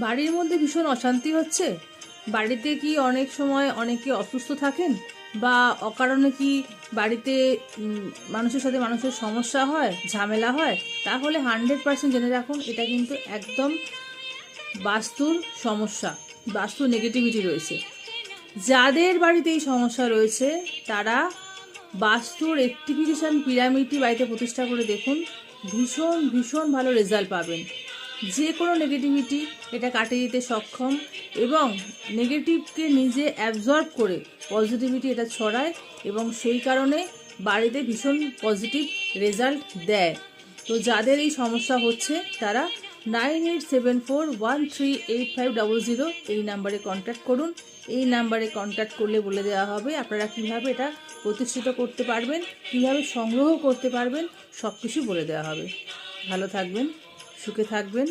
বাড়ির মধ্যে ভীষণ অশান্তি হচ্ছে, বাড়িতে কি অনেক সময় অনেকে অসুস্থ থাকেন, বা অকারণে কি বাড়িতে মানুষের সাথে মানুষের সমস্যা হয়, ঝামেলা হয়, তাহলে 100% জেনে রাখুন এটা কিন্তু একদম বাস্তুর সমস্যা, বাস্তু নেগেটিভিটি রয়েছে। যাদের বাড়িতে এই সমস্যা রয়েছে তারা বাস্তুর রেক্টিফিকেশন পিরামিডটি বাড়িতে প্রতিষ্ঠা করে দেখুন, ভীষণ ভীষণ ভালো রেজাল্ট পাবেন। যে কোনো নেগেটিভিটি এটা কাটিয়ে দিতে সক্ষম, এবং নেগেটিভকে নিজে অ্যাবজর্ব করে পজিটিভিটি এটা ছড়ায়, এবং সেই কারণে বাড়িতে ভীষণ পজিটিভ রেজাল্ট দেয়। তো যাদের এই সমস্যা হচ্ছে তারা 9874138500 এই নাম্বারে কন্ট্যাক্ট করুন। এই নাম্বারে কন্ট্যাক্ট করলে বলে দেওয়া হবে আপনারা কীভাবে এটা প্রতিষ্ঠিত করতে পারবেন, কীভাবে সংগ্রহ করতে পারবেন, সব কিছু বলে দেওয়া হবে। ভালো থাকবেন, সুখে থাকবেন।